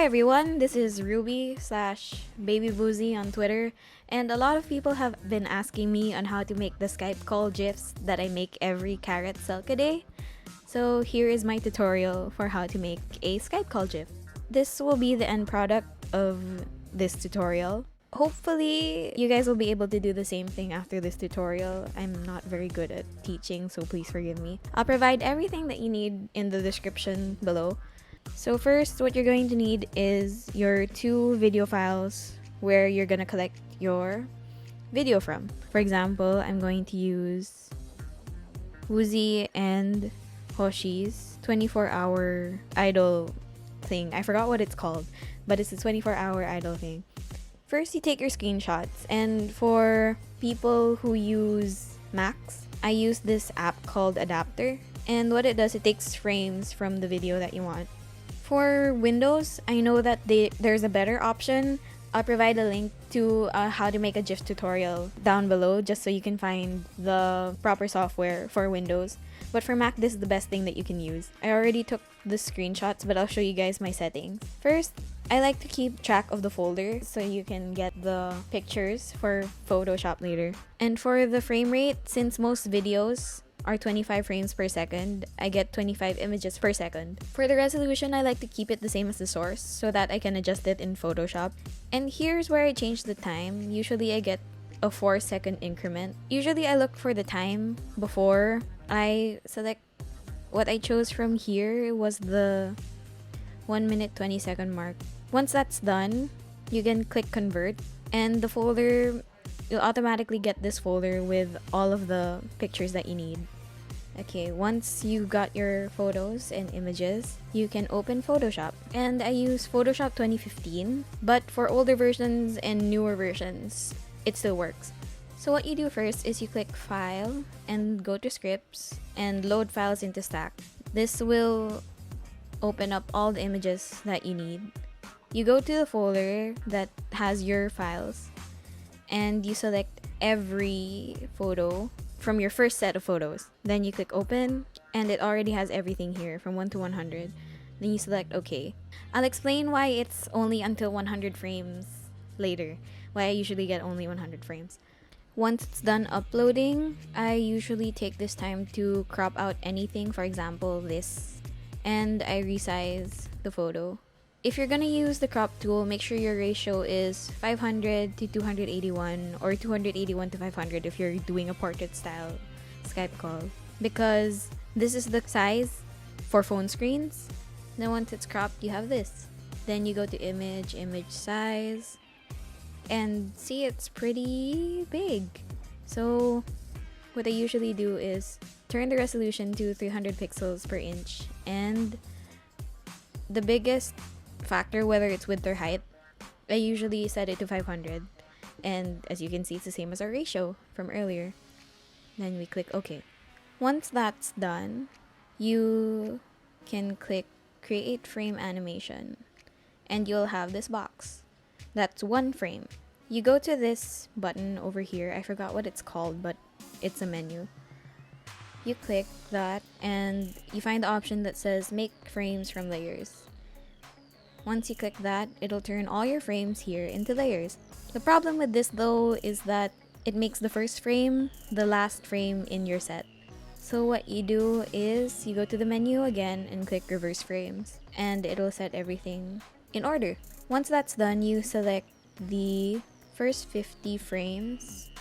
everyone, this is Ruby slash Baby Boozy on Twitter, and a lot of people have been asking me on how to make the Skype call GIFs that I make every Carrot Selka day. So here is my tutorial for how to make a Skype call GIF. This will be the end product of this tutorial. Hopefully, you guys will be able to do the same thing after this tutorial. I'm not very good at teaching, so please forgive me. I'll provide everything that you need in the description below. So first, what you're going to need is your two video files where you're gonna collect your video from. For example, I'm going to use Woozy and Hoshi's 24-hour idle thing. I forgot what it's called, but it's a 24-hour idle thing. First, you take your screenshots, and for people who use Macs, I use this app called Adapter, and what it does, it takes frames from the video that you want. For Windows, I know that there's a better option. I'll provide a link to how to make a GIF tutorial down below just so you can find the proper software for Windows. But for Mac, this is the best thing that you can use. I already took the screenshots, but I'll show you guys my settings. First, I like to keep track of the folder so you can get the pictures for Photoshop later. And for the frame rate, since most videos are 25 frames per second, I get 25 images per second. For the resolution, I like to keep it the same as the source so that I can adjust it in Photoshop. And here's where I change the time. Usually I get a 4-second increment. Usually I look for the time before I select. What I chose from here was the 1 minute 20 second mark. Once that's done, you can click convert, and the folder, you'll automatically get this folder with all of the pictures that you need. Okay, once you got your photos and images, you can open Photoshop. And I use Photoshop 2015, but for older versions and newer versions, it still works. So what you do first is you click File and go to Scripts and load files into Stack. This will open up all the images that you need. You go to the folder that has your files and you select every photo from your first set of photos. Then you click open and it already has everything here from 1 to 100. Then you select OK. I'll explain why it's only until 100 frames later, why I usually get only 100 frames. Once it's done uploading, I usually take this time to crop out anything, for example this, and I resize the photo. If you're gonna use the crop tool, make sure your ratio is 500 to 281 or 281 to 500 if you're doing a portrait style Skype call, because this is the size for phone screens. Then once it's cropped, you have this. Then you go to image size, and see, it's pretty big. So what I usually do is turn the resolution to 300 pixels per inch, and the biggest factor, whether it's width or height, I usually set it to 500, and as you can see, it's the same as our ratio from earlier. Then we click OK. Once that's done, you can click create frame animation and you'll have this box. That's one frame. You go to this button over here, I forgot what it's called, but it's a menu. You click that and you find the option that says make frames from layers. Once you click that, it'll turn all your frames here into layers. The problem with this though is that it makes the first frame the last frame in your set. So what you do is you go to the menu again and click reverse frames, and it'll set everything in order. Once that's done, you select the first 50 frames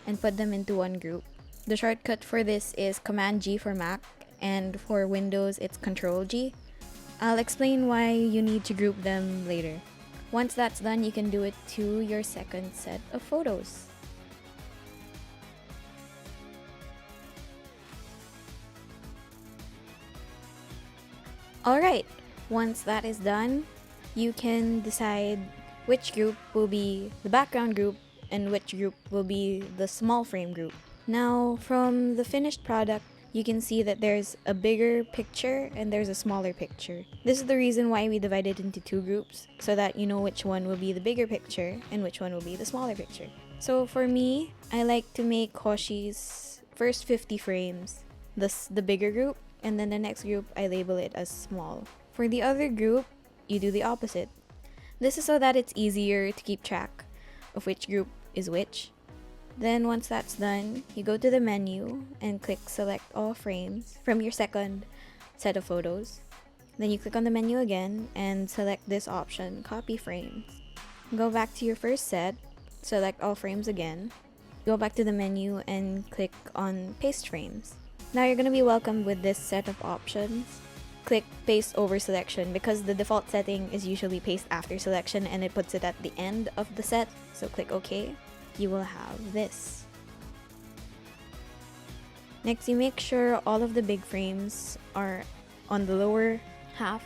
and put them into one group. The shortcut for this is Command G for Mac, and for Windows it's Control G. I'll explain why you need to group them later. Once that's done, you can do it to your second set of photos. Alright, once that is done, you can decide which group will be the background group and which group will be the small frame group. Now, from the finished product, you can see that there's a bigger picture and there's a smaller picture. This is the reason why we divided into two groups, so that you know which one will be the bigger picture and which one will be the smaller picture. So for me, I like to make Hoshi's first 50 frames the bigger group, and then the next group I label it as small. For the other group, you do the opposite. This is so that it's easier to keep track of which group is which. Then once that's done, you go to the menu and click select all frames from your second set of photos. Then you click on the menu again and select this option, copy frames. Go back to your first set, select all frames again. Go back to the menu and click on paste frames. Now you're going to be welcomed with this set of options. Click paste over selection because the default setting is usually paste after selection and it puts it at the end of the set. So click OK. You will have this. Next, you make sure all of the big frames are on the lower half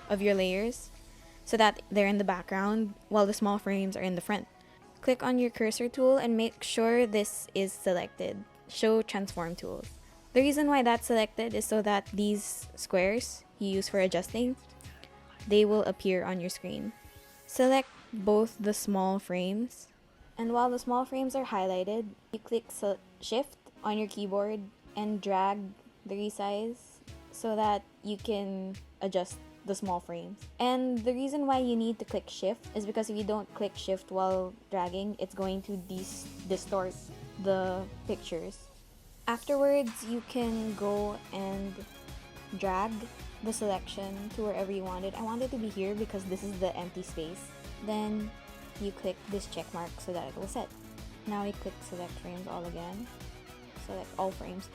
of your layers so that they're in the background while the small frames are in the front. Click on your cursor tool and make sure this is selected. Show transform tools. The reason why that's selected is so that these squares you use for adjusting, they will appear on your screen. Select both the small frames, and while the small frames are highlighted, you click Shift on your keyboard and drag the resize so that you can adjust the small frames. And the reason why you need to click Shift is because if you don't click Shift while dragging, it's going to distort the pictures. Afterwards, you can go and drag the selection to wherever you want it. I want it to be here because this is the empty space. Then you click this check mark so that it will set. Now you click select frames all again. Select all frames.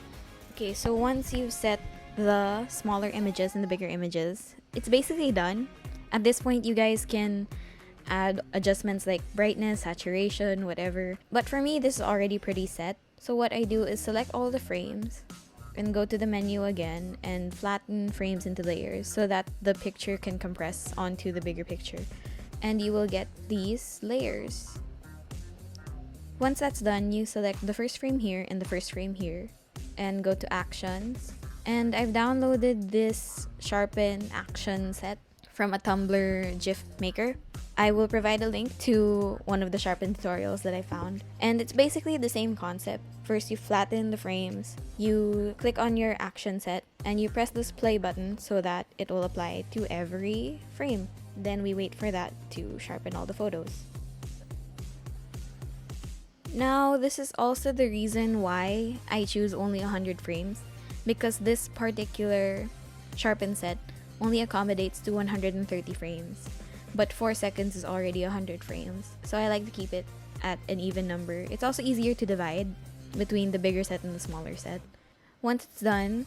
Okay, so once you've set the smaller images and the bigger images, it's basically done. At this point, you guys can add adjustments like brightness, saturation, whatever. But for me, this is already pretty set. So what I do is select all the frames and go to the menu again and flatten frames into layers so that the picture can compress onto the bigger picture. And you will get these layers. Once that's done, you select the first frame here and the first frame here and go to actions. And I've downloaded this sharpen action set from a Tumblr GIF maker. I will provide a link to one of the sharpen tutorials that I found. And it's basically the same concept. First, you flatten the frames, you click on your action set, and you press this play button so that it will apply to every frame. Then we wait for that to sharpen all the photos. Now, this is also the reason why I choose only 100 frames, because this particular sharpen set only accommodates to 130 frames. But 4 seconds is already 100 frames, so I like to keep it at an even number. It's also easier to divide between the bigger set and the smaller set. Once it's done,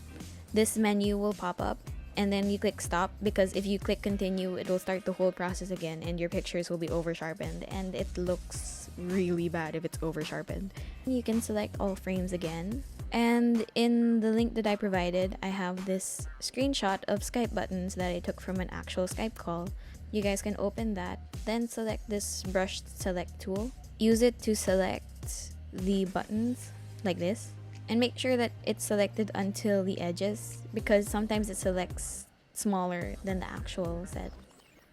this menu will pop up, and then you click stop, because if you click continue, it will start the whole process again and your pictures will be over sharpened, and it looks really bad if it's over sharpened. You can select all frames again, and in the link that I provided, I have this screenshot of Skype buttons that I took from an actual Skype call. You guys can open that, then select this brush select tool. Use it to select the buttons like this, and make sure that it's selected until the edges, because sometimes it selects smaller than the actual set.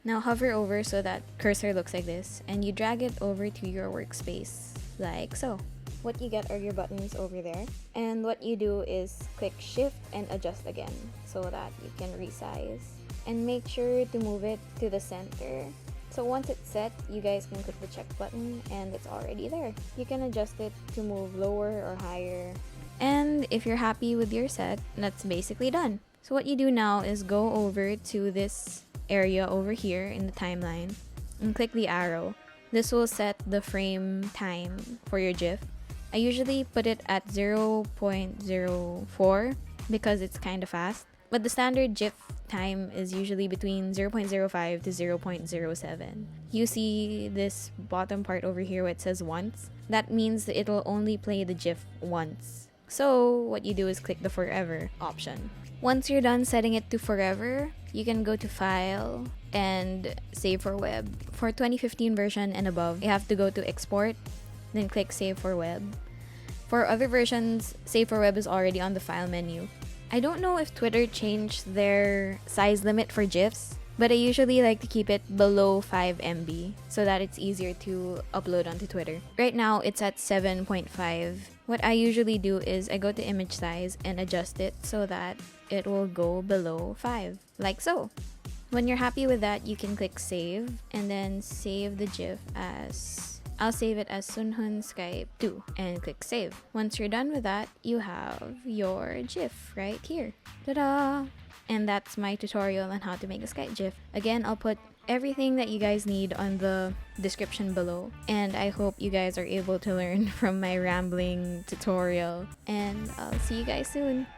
Now hover over so that cursor looks like this, and you drag it over to your workspace like so. What you get are your buttons over there, and what you do is click shift and adjust again so that you can resize, and make sure to move it to the center. So once it's set, you guys can click the check button and it's already there. You can adjust it to move lower or higher. And if you're happy with your set, that's basically done. So what you do now is go over to this area over here in the timeline and click the arrow. This will set the frame time for your GIF. I usually put it at 0.04 because it's kind of fast, but the standard GIF time is usually between 0.05 to 0.07. You see this bottom part over here where it says once? That means that it'll only play the GIF once. So what you do is click the forever option. Once you're done setting it to forever, you can go to File and Save for Web. For 2015 version and above, you have to go to Export, then click Save for Web. For other versions, Save for Web is already on the File menu. I don't know if Twitter changed their size limit for GIFs, but I usually like to keep it below 5 MB so that it's easier to upload onto Twitter. Right now, it's at 7.5. What I usually do is I go to image size and adjust it so that it will go below 5, like so. When you're happy with that, you can click save and then save the GIF as, I'll save it as Sunhun Skype 2 and click save. Once you're done with that, you have your GIF right here. Ta-da! And that's my tutorial on how to make a Skype GIF. Again, I'll put everything that you guys need on the description below, and I hope you guys are able to learn from my rambling tutorial, and I'll see you guys soon.